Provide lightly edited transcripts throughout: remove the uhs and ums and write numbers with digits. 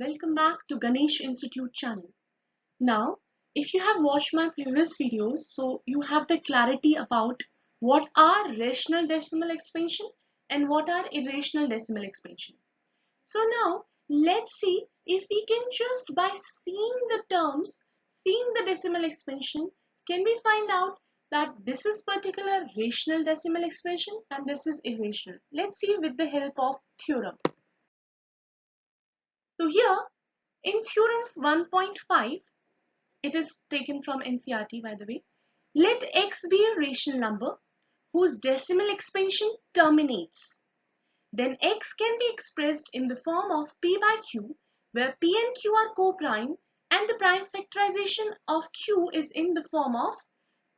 welcome back to Ganesh Institute channel. Now, if you have watched my previous videos, so you have the clarity about what are rational decimal expansion and what are irrational decimal expansion. So now, let's see if we can just by seeing the terms, seeing the decimal expansion, can we find out that this is particular rational decimal expansion and this is irrational. Let's see with the help of theorem. So here in theorem 1.5, it is taken from NCERT by the way. Let x be a rational number whose decimal expansion terminates. Then x can be expressed in the form of p by q, where p and q are co-prime and the prime factorization of q is in the form of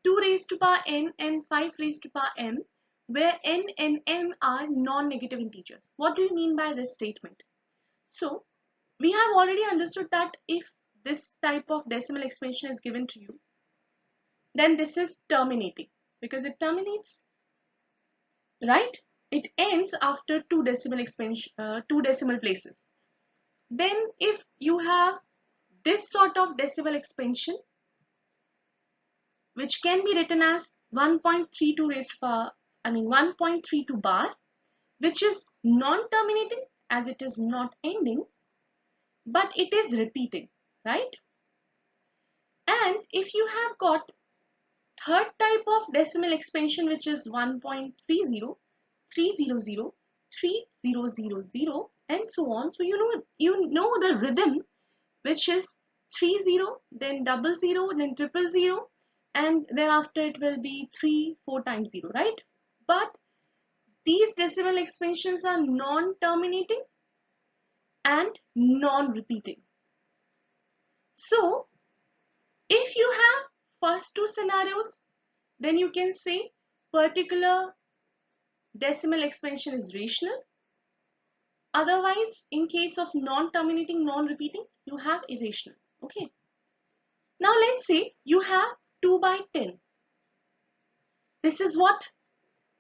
2 raised to power n and 5 raised to power m, where n and m are non-negative integers. What do you mean by this statement? So, we have already understood that if this type of decimal expansion is given to you, then this is terminating because it terminates, right? It ends after two decimal expansion, two decimal places. Then if you have this sort of decimal expansion, which can be written as 1.32 raised to power, 1.32 bar, which is non-terminating as it is not ending, but it is repeating, right? And if you have got third type of decimal expansion, which is 1.30, 300, 3000, and so on. So you know the rhythm, which is 30, then 00, then 000, and thereafter it will be 3, 4 times 0, right? But these decimal expansions are non-terminating and non-repeating. So if you have first two scenarios, then you can say particular decimal expansion is rational. Otherwise, in case of non-terminating, non-repeating, you have irrational. Okay. Now let's say you have 2 by 10. This is what?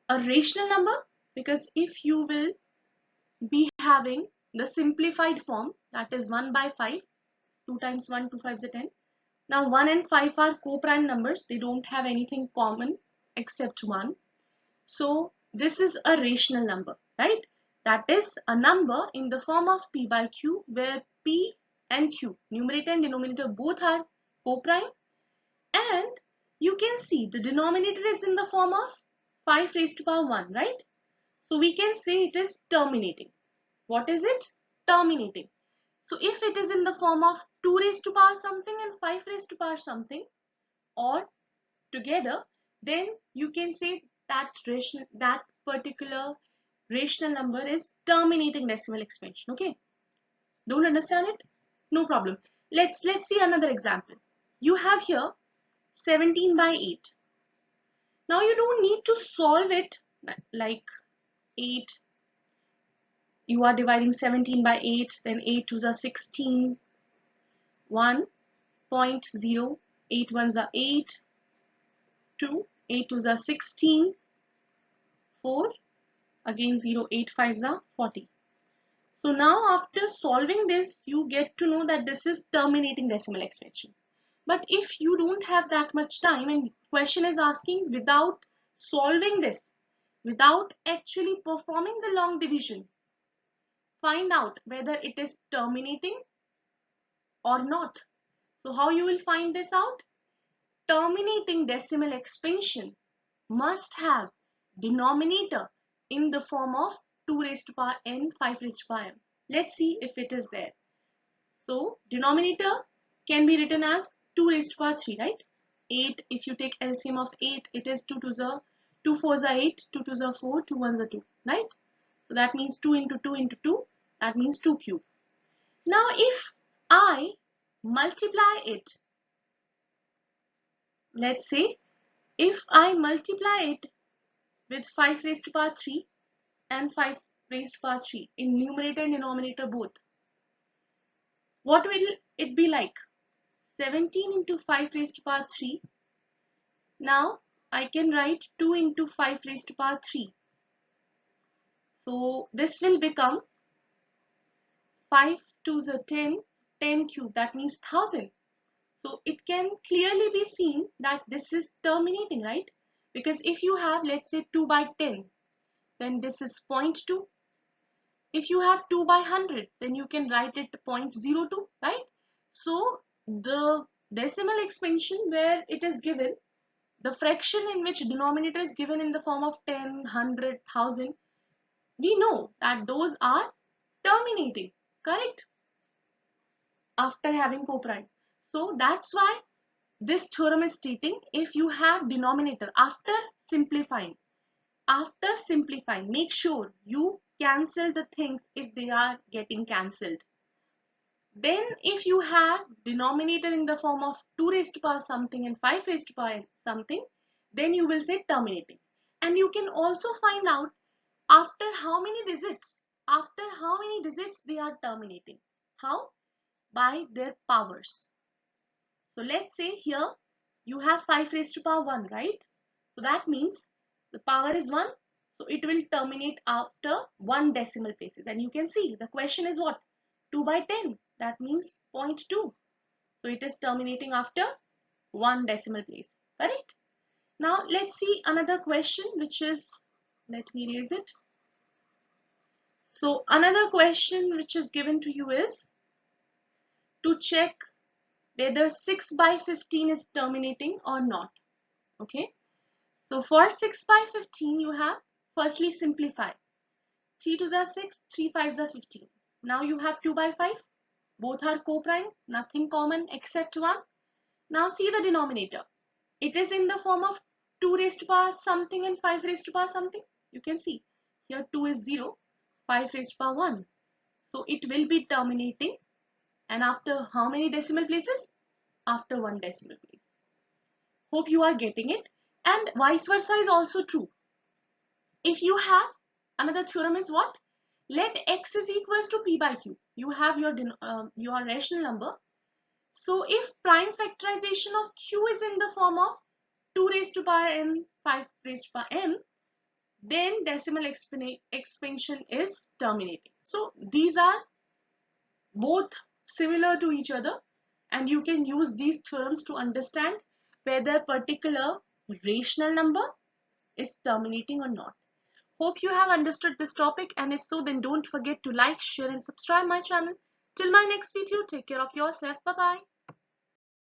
A rational number, because if you will be having the simplified form, that is 1 by 5, 2 times 1, 2 5 is 10. Now 1 and 5 are co-prime numbers. They don't have anything common except 1. So this is a rational number, right? That is a number in the form of p by q, where p and q, numerator and denominator, both are co-prime, and you can see the denominator is in the form of 5 raised to power 1, right? So we can say it is terminating. What is it? Terminating. So if it is in the form of 2 raised to power something and 5 raised to power something, or together, then you can say that particular rational number is terminating decimal expansion. Okay, don't understand it? No problem. Let's see another example. You have here 17 by 8. Now you don't need to solve it like 8. You are dividing 17 by 8, then 8 twos are 16, 1.0, 8 ones are 8, 2, 8 twos are 16, 4, again 0, 8 fives are 40. So now after solving this, you get to know that this is terminating decimal expansion. But if you don't have that much time and question is asking without solving this, without actually performing the long division, find out whether it is terminating or not. So how you will find this out? Terminating decimal expansion must have denominator in the form of 2 raised to power n, 5 raised to power m. Let's see if it is there. So denominator can be written as 2 raised to power 3, right? 8, if you take LCM of 8, it is 2 to the 2 4s are 8, 2 2s are 4, 2 1s are 2, right? So that means 2 into 2 into 2, that means 2 cube. Now if I multiply it, let's say if I multiply it with 5 raised to power 3 and 5 raised to power 3 in numerator and denominator both, what will it be like? 17 into 5 raised to power 3. Now I can write 2 into 5 raised to power 3. So this will become 5 2s are 10, 10 cube, that means 1000. So it can clearly be seen that this is terminating, right? Because if you have, let's say, 2 by 10, then this is 0.2. If you have 2 by 100, then you can write it 0.02, right? So the decimal expansion where it is given, the fraction in which denominator is given in the form of 10, 100, 1000, we know that those are terminating, correct? After having coprime. So that's why this theorem is stating if you have denominator simplifying, after simplifying, make sure you cancel the things if they are getting cancelled. Then if you have denominator in the form of 2 raised to power something and 5 raised to power something, then you will say terminating. And you can also find out after how many digits, they are terminating. How? By their powers. So let's say here you have 5 raised to power 1, right? So that means the power is 1. So it will terminate after 1 decimal places. And you can see the question is what? 2 by 10. That means 0.2. So it is terminating after 1 decimal place. Correct? Now let's see another question, which is, let me erase it. So another question which is given to you is to check whether 6 by 15 is terminating or not. Okay. So for 6 by 15, you have firstly simplify. 3 2s are 6, 3 5s are 15. Now you have 2 by 5. Both are co-prime, nothing common except 1. Now see the denominator. It is in the form of 2 raised to power something and 5 raised to power something. You can see here 2 is 0, 5 raised to power 1. So it will be terminating, and after how many decimal places? After 1 decimal place. Hope you are getting it. And vice versa is also true. If you have, another theorem is what? Let x is equals to p by q. You have your rational number. So if prime factorization of q is in the form of 2 raised to power n, 5 raised to power n, then decimal expansion is terminating. So these are both similar to each other, and you can use these theorems to understand whether particular rational number is terminating or not. Hope you have understood this topic, and if so, then don't forget to like, share and subscribe my channel. Till my next video, take care of yourself. Bye bye.